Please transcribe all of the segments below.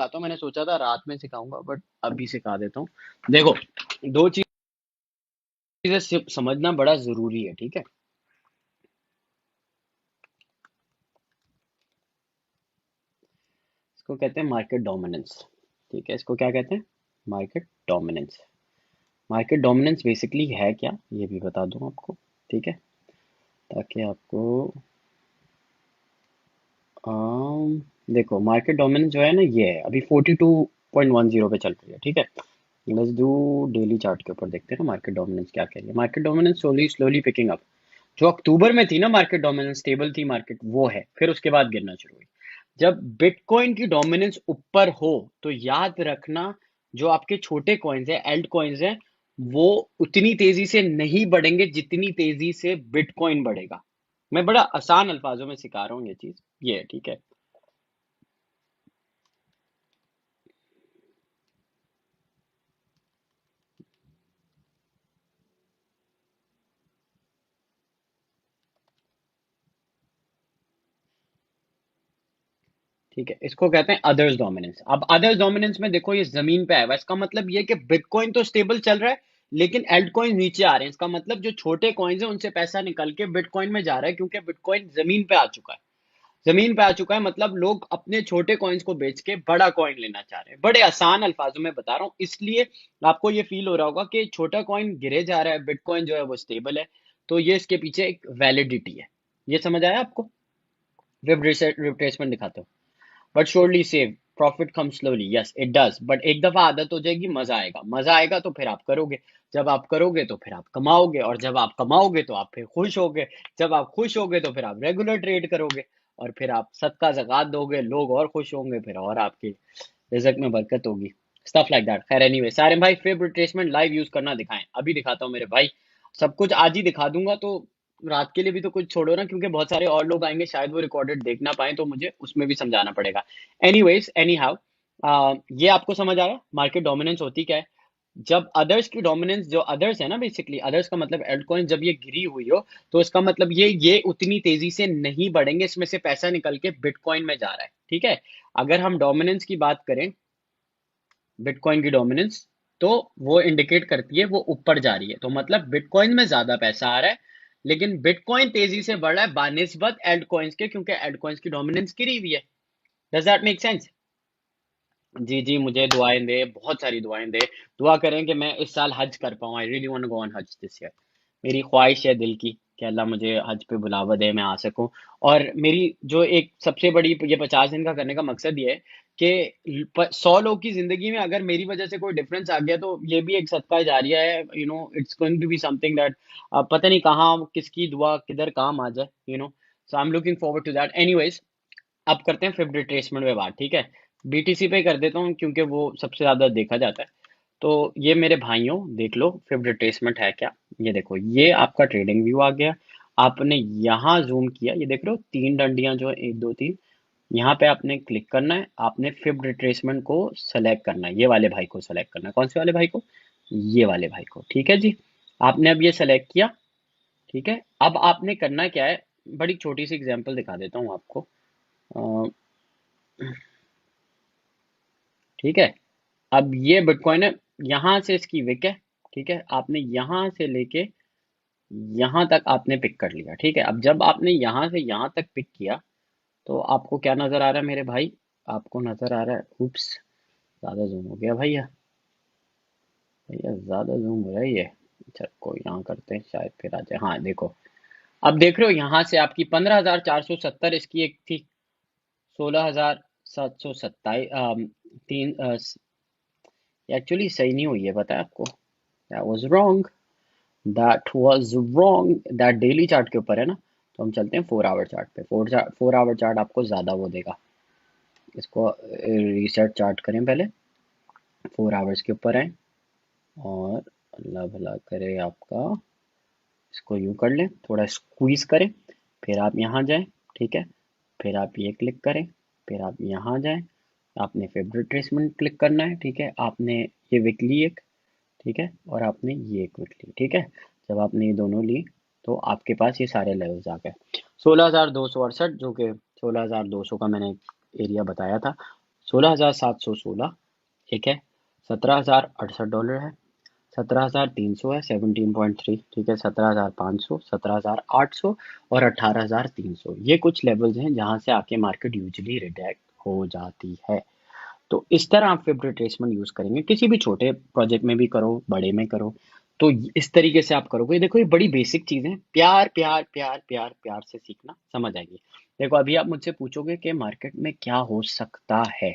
सिखाता हूँ। मैंने सोचा था रात में सिखाऊंगा बट अभी सिखा देता हूँ। देखो, दो चीजें समझना बड़ा जरूरी है, ठीक है। इसको कहते हैं मार्केट डोमिनेंस, ठीक है। इसको क्या कहते हैं? Market dominance. Market dominance basically है क्या, ये भी बता दूं आपको, ठीक है, ताकि आपको देखो, मार्केट डोमिनेंस जो है ना, ये है अभी 42.10 पे चल रही है, ठीक है। लेट्स डू डेली चार्ट के ऊपर देखते हैं ना मार्केट डोमिनेंस क्या कह रही है। Market dominance slowly slowly picking up. जो अक्टूबर में थी ना मार्केट डोमिनेंस, स्टेबल थी मार्केट, वो है, फिर उसके बाद गिरना शुरू हुई। जब बिटकॉइन की डोमिनेंस ऊपर हो तो याद रखना, जो आपके छोटे कॉइन्स है, एल्ट कॉइन्स है, वो उतनी तेजी से नहीं बढ़ेंगे जितनी तेजी से बिटकॉइन बढ़ेगा। मैं बड़ा आसान अल्फाजों में सिखा रहा हूँ ये चीज, ये है, ठीक है। ठीक है, इसको कहते हैं अदर्स डोमिनेंस। अब अदर्स डोमिनेंस में देखो, ये जमीन पे आया हुआ है। इसका मतलब ये कि बिटकॉइन तो स्टेबल चल रहा है, लेकिन एल्ट कॉइन नीचे आ रहे हैं। इसका मतलब जो छोटे कॉइन्स हैं उनसे पैसा निकल के बिटकॉइन में जा रहा है, क्योंकि बिटकॉइन जमीन पे आ चुका है। जमीन पे आ चुका है मतलब लोग अपने छोटे कॉइन्स को बेच के बड़ा कॉइन लेना चाह रहे हैं। बड़े आसान अल्फाजों में बता रहा हूँ, इसलिए आपको ये फील हो रहा होगा कि छोटा कॉइन गिरे जा रहा है, बिटकॉइन जो है वो स्टेबल है। तो ये इसके पीछे एक वैलिडिटी है। ये समझ आया आपको? वेब रिट्रेसमेंट दिखाते हो। But surely save profit come slowly, yes it does, but एक दफा आदत हो जाएगी, मजा आएगा। मजा आएगा तो फिर आप करोगे, जब आप करोगे तो फिर आप कमाओगे, और जब आप कमाओगे तो आप फिर खुश होगे, जब आप खुश होगे तो फिर आप रेगुलर ट्रेड करोगे, और फिर आप सदका ज़कात दोगे, लोग और खुश होंगे, फिर और आपके रिजल्ट में बरकत होगी। Stuff like that. खैर एनीवे, सारे भाई फेब रिट्रेसमेंट लाइव यूज करना दिखाएं। अभी दिखाता हूँ मेरे भाई, सब कुछ आज ही दिखा दूंगा, तो रात के लिए भी तो कुछ छोड़ो ना, क्योंकि बहुत सारे और लोग आएंगे, शायद वो रिकॉर्डेड देख ना पाए, तो मुझे उसमें भी समझाना पड़ेगा। एनीवेज एनी हाउ, ये आपको समझ आया मार्केट डोमिनेंस होती क्या है। जब अदर्स की डोमिनेंस, जो अदर्स है ना, बेसिकली अदर्स का मतलब एल्टकॉइन, जब ये गिरी हुई हो, तो इसका मतलब ये उतनी तेजी से नहीं बढ़ेंगे, इसमें से पैसा निकल के बिटकॉइन में जा रहा है, ठीक है। अगर हम डोमिनेंस की बात करें, बिटकॉइन की डोमिनेंस, तो वो इंडिकेट करती है वो ऊपर जा रही है, तो मतलब बिटकॉइन में ज्यादा पैसा आ रहा है, लेकिन बिटकॉइन तेजी से बढ़ रहा है बानिस्बत एल्ट कॉइन्स के, क्योंकि एल्ट कॉइन्स की डोमिनेंस गिरी हुई है। Does that make sense? जी जी, मुझे दुआएं दे, बहुत सारी दुआएं दे। दुआ करें कि मैं इस साल हज कर पाऊँ। I really want to go on Hajj this year. मेरी ख्वाहिश है दिल की कि अल्लाह मुझे हज पे बुलावा दे, मैं आ सकूं। और मेरी जो एक सबसे बड़ी, ये 50 दिन का करने का मकसद ये है कि 100 लोग की जिंदगी में अगर मेरी वजह से कोई डिफरेंस आ गया, तो ये भी एक सदका जारिया है। It's going to be something that पता नहीं कहाँ किसकी दुआ किधर काम आ जाए, so I am looking forward to that. Anyways, अब करते हैं फिब रिट्रेसमेंट में बात, ठीक है। बीटीसी पे कर देता हूँ क्योंकि वो सबसे ज्यादा देखा जाता है। तो ये मेरे भाइयों, देख लो फिब रिट्रेसमेंट है क्या। ये देखो, ये आपका ट्रेडिंग व्यू आ गया। आपने यहाँ जूम किया, ये देख रहे हो तीन डंडियां जो है, एक दो तीन, यहाँ पे आपने क्लिक करना है। आपने फिब रिट्रेसमेंट को सेलेक्ट करना है, ये वाले भाई को सेलेक्ट करना है। कौन से वाले भाई को? ये वाले भाई को, ठीक है जी। आपने अब ये सेलेक्ट किया, ठीक है। अब आपने करना क्या है, बड़ी छोटी सी एग्जांपल दिखा देता हूँ आपको। अ, ठीक है, अब ये बिटकॉइन है, यहाँ से इसकी विक है, ठीक है। आपने यहाँ से लेके यहाँ तक आपने पिक कर लिया, ठीक है। अब जब आपने यहाँ से यहाँ तक पिक किया, तो आपको क्या नजर आ रहा है मेरे भाई? आपको नजर आ रहा है, उप्स, ज्यादा जूम हो गया भैया, भैया ज्यादा जूम हो रहा है ये। अच्छा, कोई यहाँ करते हैं, शायद फिर आ जाए। हाँ देखो, अब देख रहे हो यहाँ से आपकी 15,470 इसकी एक थी, 16,727, तीन, एक्चुअली सही नहीं हुई है, पता है आपको? That was wrong, that was wrong. That daily chart के ऊपर है ना, तो हम चलते हैं 4 आवर चार्ट पे। 4 आवर चार्ट आपको ज़्यादा वो देगा। इसको रीसेट चार्ट करें पहले, 4 आवर्स के ऊपर आए, और अल्लाह भला करे आपका, इसको यूँ कर लें, थोड़ा स्क्वीज़ करें, फिर आप यहाँ जाएं, ठीक है। फिर आप ये क्लिक करें, फिर आप यहाँ जाएं, आपने फेवरेट ट्रेसमेंट क्लिक करना है, ठीक है। आपने ये वीकली एक, ठीक है, और आपने ये क्विक ली, ठीक है। जब आपने ये दोनों ली, तो आपके पास ये सारे लेवल्स आ गए। 16,268, जो कि 16,200 का मैंने एरिया बताया था, 16,716 एक है, $17,068 है, 17,300 है, 17.3 ठीक है, 17,500, 17,800 और 18,300, ये कुछ लेवल्स हैं जहां से आके मार्केट यूजुअली रिजेक्ट हो जाती है। तो इस तरह आप फिब रिट्रेसमेंट यूज करेंगे, किसी भी छोटे प्रोजेक्ट में भी करो, बड़े में करो, तो इस तरीके से आप करोगे। देखो ये बड़ी बेसिक चीज है, प्यार प्यार प्यार प्यार प्यार से सीखना, समझ आएगी। देखो अभी आप मुझसे पूछोगे कि मार्केट में क्या हो सकता है,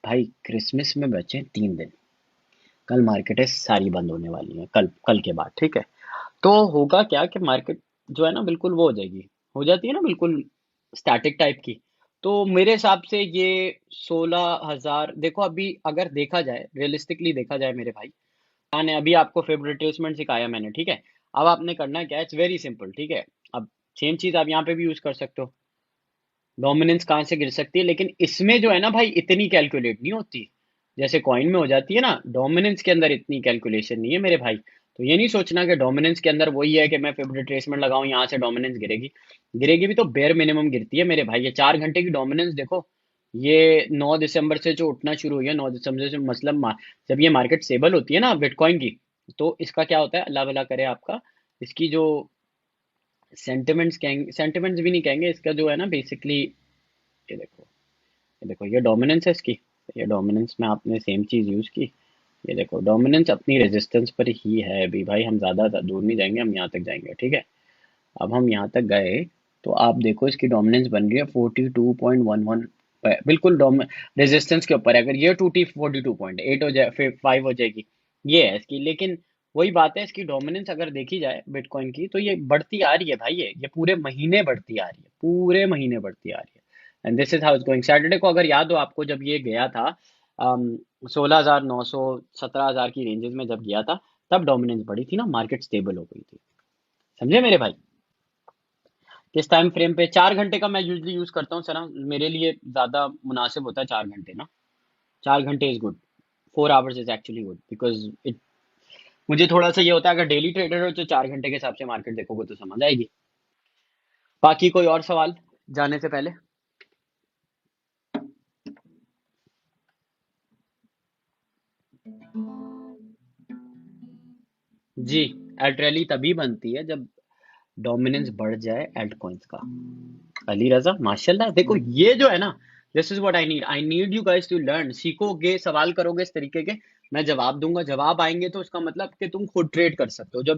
भाई क्रिसमस में बचे 3 दिन, कल मार्केटें सारी बंद होने वाली हैं, कल कल के बाद, ठीक है। तो होगा क्या कि मार्केट जो है ना बिल्कुल वो हो जाएगी, हो जाती है ना बिल्कुल स्टैटिक टाइप की। तो मेरे हिसाब से ये 16,000, देखो अभी अगर देखा जाए, रियलिस्टिकली देखा जाए मेरे भाई, मैंने अभी आपको फेब रिट्रेसमेंट सिखाया मैंने, ठीक है। अब आपने करना क्या है, इट्स वेरी सिंपल, ठीक है। अब सेम चीज आप यहाँ पे भी यूज कर सकते हो, डोमिनेंस कहाँ से गिर सकती है, लेकिन इसमें जो है ना भाई इतनी कैलकुलेट नहीं होती जैसे कॉइन में हो जाती है ना। डोमिनेंस के अंदर इतनी कैलकुलेशन नहीं है मेरे भाई। तो ये नहीं सोचना कि डोमिनेंस के अंदर वही है कि मैं फिब रिट्रेसमेंट लगाऊं यहाँ से डोमिनेंस गिरेगी, गिरेगी भी तो बेयर मिनिमम गिरती है मेरे भाई। ये 4 घंटे की डोमिनेंस देखो, ये 9 दिसंबर से जो उठना शुरू हुई है, 9 दिसंबर से मतलब जब ये मार्केट स्टेबल होती है ना बिटकॉइन की, तो इसका क्या होता है, अल्लाह भला करे आपका, इसकी जो सेंटिमेंट्स कहेंगे, सेंटिमेंट्स भी नहीं कहेंगे, इसका जो है ना बेसिकली, ये देखो, ये देखो ये डोमिनेंस है इसकी, ये डोमिनेंस में आपने सेम चीज यूज की, ये देखो डोमिनेंस अपनी रेजिस्टेंस पर ही है अभी भाई, हम ज्यादा दूर नहीं जाएंगे, हम यहाँ तक जाएंगे, ठीक है। अब हम यहाँ तक गए, तो आप देखो इसकी डोमिनेंस बन रही है 42.11 पे, बिल्कुल रेजिस्टेंस के ऊपर है। अगर ये टूटी 42.8 हो जाए, फिर 5 हो जाएगी, ये है इसकी। लेकिन वही बात है, इसकी डोमिनेंस अगर देखी जाए बिटकॉइन की, तो ये बढ़ती आ रही है भाई, ये पूरे महीने बढ़ती आ रही है, पूरे महीने बढ़ती आ रही है। And this is how it's going. Saturday को अगर याद हो आपको, जब ये गया था 16,900 17,000 की रेंजेस में जब गया था, तब डोमिनेंस बढ़ी थी ना, मार्केट स्टेबल हो गई थी, समझे मेरे भाई। किस टाइम फ्रेम पे, 4 घंटे का मैं यूजली यूज करता हूँ सर, मेरे लिए ज्यादा मुनासिब होता है 4 घंटे ना, 4 घंटे is good, 4 hours is actually good, because it, मुझे थोड़ा सा ये होता है, अगर डेली ट्रेडर हो तो 4 घंटे के हिसाब से मार्केट देखोगे तो समझ आएगी। बाकी कोई और सवाल जाने से पहले? जी, एल्ट रैली तभी बनती है जब डोमिनेंस बढ़ जाए एल्ट कॉइन्स का। अली रजा माशाल्लाह, देखो ये जो है ना, this is what I need you guys to learn. सीखोगे, सवाल करोगे इस तरीके के, मैं जवाब दूंगा, जवाब आएंगे तो उसका मतलब कि तुम खुद ट्रेड कर सकते हो। जब